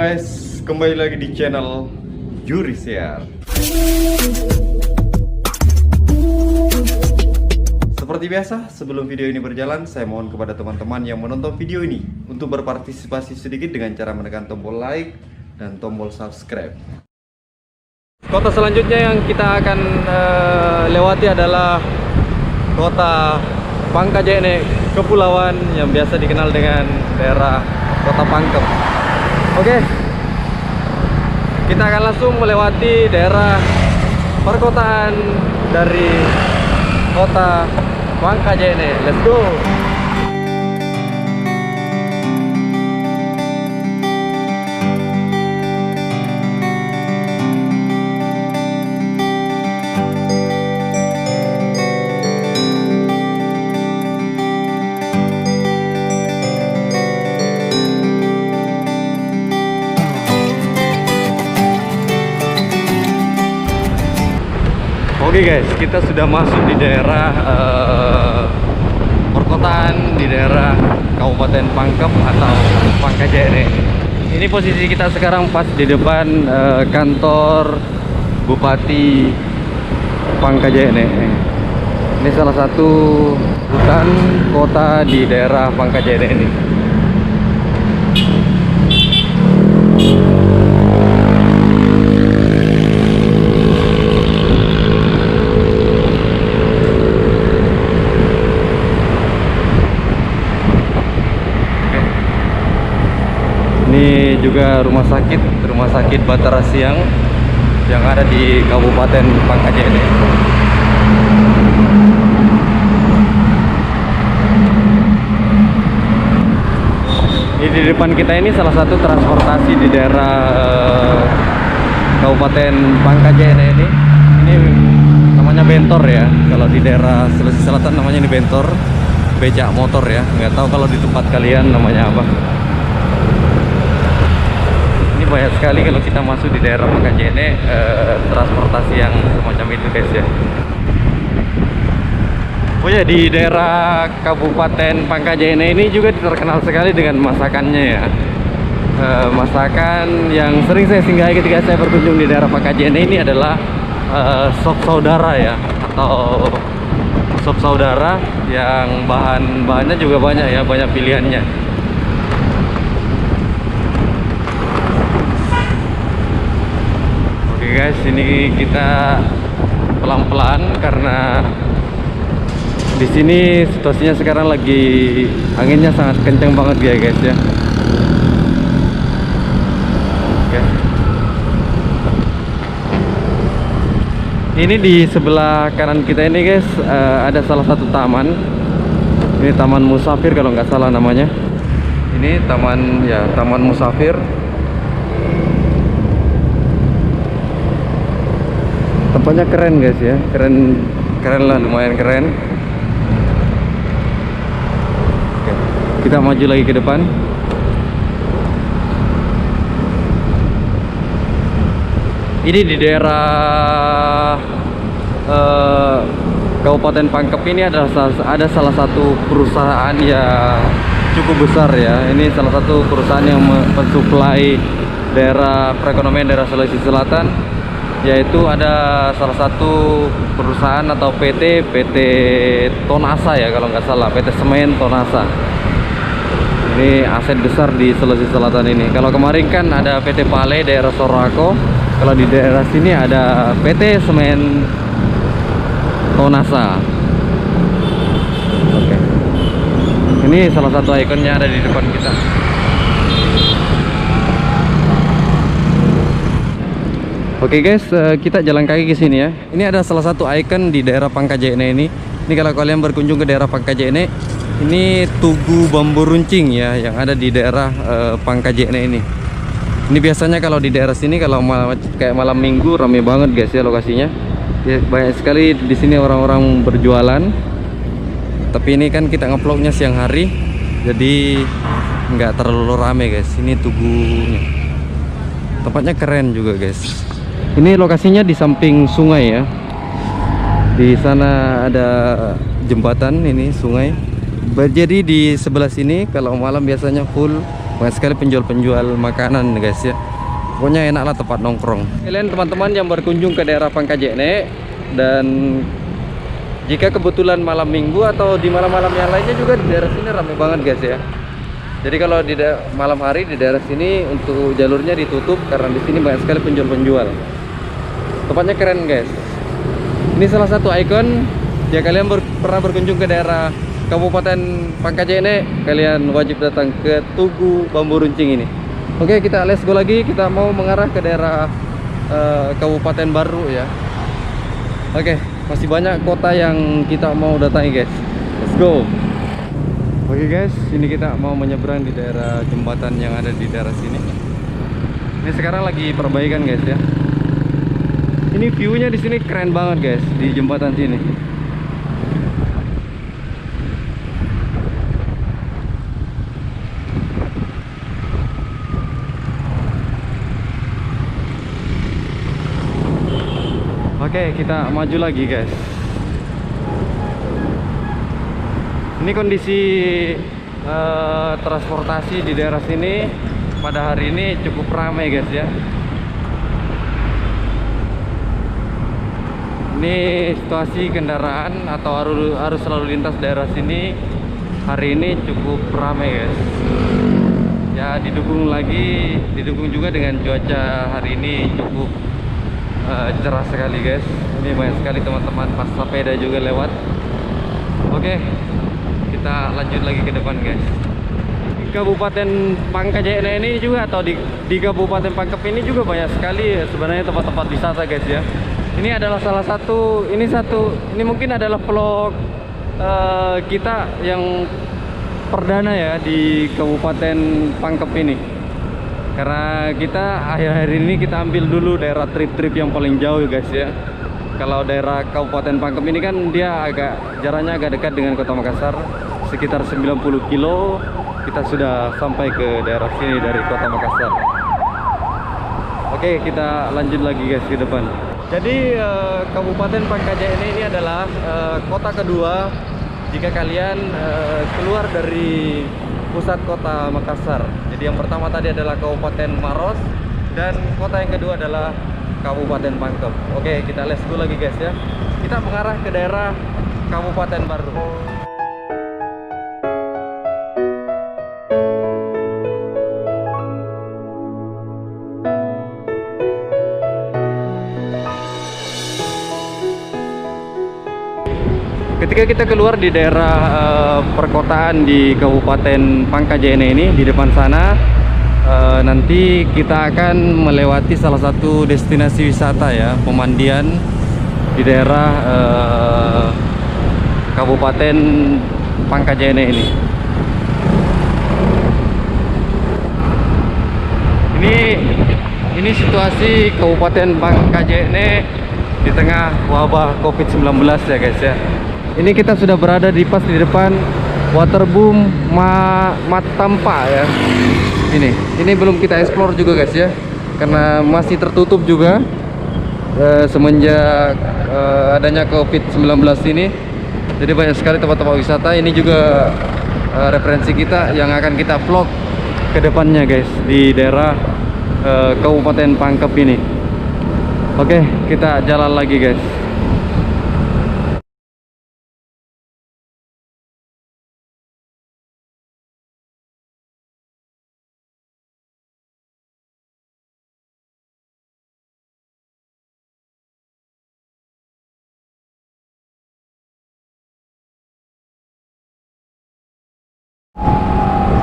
guys, kembali lagi di channel Yuri Share. Seperti biasa, sebelum video ini berjalan, saya mohon kepada teman-teman yang menonton video ini untuk berpartisipasi sedikit dengan cara menekan tombol like dan tombol subscribe. Kota selanjutnya yang kita akan lewati adalah kota Pangkajene, kepulauan yang biasa dikenal dengan daerah Kota Pangkep. Oke, kita akan langsung melewati daerah perkotaan dari kota Pangkajene. Let's go. Oke guys, kita sudah masuk di daerah perkotaan di daerah Kabupaten Pangkep atau Pangkajene. Ini posisi kita sekarang pas di depan kantor Bupati Pangkajene. Ini salah satu hutan kota di daerah Pangkajene ini. Ini juga rumah sakit Batara Siang yang ada di Kabupaten Pangkajene. Ini di depan kita ini salah satu transportasi di daerah Kabupaten Pangkajene ini. Ini namanya Bentor ya. Kalau di daerah Sulawesi Selatan namanya ini Bentor, becak motor ya. Nggak tahu kalau di tempat kalian namanya apa. Banyak sekali kalau kita masuk di daerah Pangkajene transportasi yang semacam itu guys ya. Oh ya, di daerah Kabupaten Pangkajene ini juga terkenal sekali dengan masakannya ya. Masakan yang sering saya singgahi ketika saya berkunjung di daerah Pangkajene ini adalah sop saudara ya, atau sop saudara yang bahan-bahannya juga banyak ya, banyak pilihannya. Guys, ini kita pelan-pelan karena di sini situasinya sekarang lagi anginnya sangat kencang banget ya guys ya. Oke. Ini di sebelah kanan kita ini guys ada salah satu taman. Ini Taman Musafir kalau nggak salah namanya. Ini Taman Musafir. Tempatnya keren guys ya, keren lah, lumayan keren. Oke, kita maju lagi ke depan. Ini di daerah Kabupaten Pangkep ini ada salah satu perusahaan yang cukup besar ya. Ini salah satu perusahaan yang mensuplai daerah perekonomian daerah Sulawesi Selatan, yaitu ada salah satu perusahaan atau PT Tonasa ya kalau nggak salah, PT Semen Tonasa. Ini aset besar di Sulawesi Selatan ini. Kalau kemarin kan ada PT Pale daerah Sorako, kalau di daerah sini ada PT Semen Tonasa. Oke. Ini salah satu ikonnya ada di depan kita. Oke guys, kita jalan kaki ke sini ya. Ini ada salah satu ikon di daerah Pangkajene ini. Ini kalau kalian berkunjung ke daerah Pangkajene, ini Tugu Bambu Runcing ya, yang ada di daerah Pangkajene ini. Ini biasanya kalau di daerah sini kalau kayak malam minggu rame banget guys ya lokasinya. Ya, banyak sekali di sini orang-orang berjualan. Tapi ini kan kita ngevlognya siang hari, jadi nggak terlalu rame guys. Ini tugunya. Tempatnya keren juga guys. Ini lokasinya di samping sungai ya. Di sana ada jembatan, ini sungai. Jadi di sebelah sini kalau malam biasanya full banyak sekali penjual-penjual makanan guys ya. Pokoknya enak lah tempat nongkrong. Kalian teman-teman yang berkunjung ke daerah Pangkajene, dan jika kebetulan malam minggu atau di malam-malam yang lainnya juga di daerah sini ramai banget guys ya. Jadi kalau di malam hari di daerah sini untuk jalurnya ditutup karena di sini banyak sekali penjual-penjual. Tempatnya keren guys. Ini salah satu ikon. Ya kalian pernah berkunjung ke daerah Kabupaten Pangkajene, kalian wajib datang ke Tugu Bambu Runcing ini. Oke, kita let's go lagi. Kita mau mengarah ke daerah Kabupaten Baru ya. Oke, masih banyak kota yang kita mau datangi guys. Let's go. Oke guys, ini kita mau menyeberang di daerah jembatan yang ada di daerah sini. Ini sekarang lagi perbaikan guys ya. Ini view-nya di sini keren banget guys di jembatan sini. Oke, kita maju lagi guys. Ini kondisi transportasi di daerah sini pada hari ini cukup ramai guys ya. Ini situasi kendaraan atau arus lalu lintas daerah sini hari ini cukup ramai guys. Ya didukung juga dengan cuaca hari ini cukup cerah sekali guys. Ini banyak sekali teman-teman pas sepeda juga lewat. Oke, kita lanjut lagi ke depan guys. Di Kabupaten Pangkajene ini juga atau di Kabupaten Pangkep ini juga banyak sekali sebenarnya tempat-tempat wisata guys ya. Ini adalah salah satu, ini mungkin adalah vlog kita yang perdana ya di Kabupaten Pangkep ini. Karena kita akhir-akhir ini kita ambil dulu daerah trip-trip yang paling jauh guys ya. Kalau daerah Kabupaten Pangkep ini kan dia jaraknya agak dekat dengan Kota Makassar, sekitar 90 kilo kita sudah sampai ke daerah sini dari Kota Makassar. Oke, kita lanjut lagi guys ke depan. Jadi Kabupaten Pangkajene ini adalah kota kedua jika kalian keluar dari pusat kota Makassar. Jadi yang pertama tadi adalah Kabupaten Maros, dan kota yang kedua adalah Kabupaten Pangkep. Oke, kita let's go lagi guys ya. Kita mengarah ke daerah Kabupaten Baru. Ketika kita keluar di daerah perkotaan di Kabupaten Pangkajene ini, di depan sana nanti kita akan melewati salah satu destinasi wisata ya, pemandian di daerah Kabupaten Pangkajene ini. Ini situasi Kabupaten Pangkajene di tengah wabah COVID-19 ya guys ya. Ini kita sudah berada pas di depan Waterboom Matampa ya. Ini belum kita explore juga guys ya, karena masih tertutup juga semenjak adanya COVID-19 ini. Jadi banyak sekali tempat-tempat wisata. Ini juga referensi kita yang akan kita vlog ke depannya guys di daerah Kabupaten Pangkep ini. Oke, kita jalan lagi guys.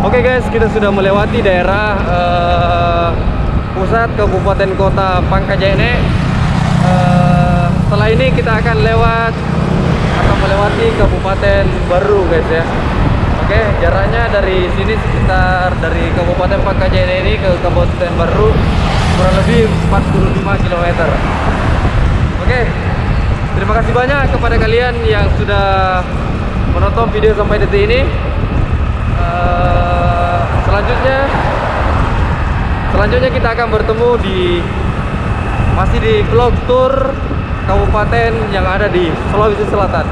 Oke guys, kita sudah melewati daerah pusat Kabupaten Kota Pangkajene. Setelah ini kita akan melewati Kabupaten Baru guys ya. Oke, jaraknya dari sini sekitar dari Kabupaten Pangkajene ini ke Kabupaten Baru kurang lebih 45 km. Oke, terima kasih banyak kepada kalian yang sudah menonton video sampai detik ini. Selanjutnya kita akan bertemu masih di vlog tour kabupaten yang ada di Sulawesi Selatan.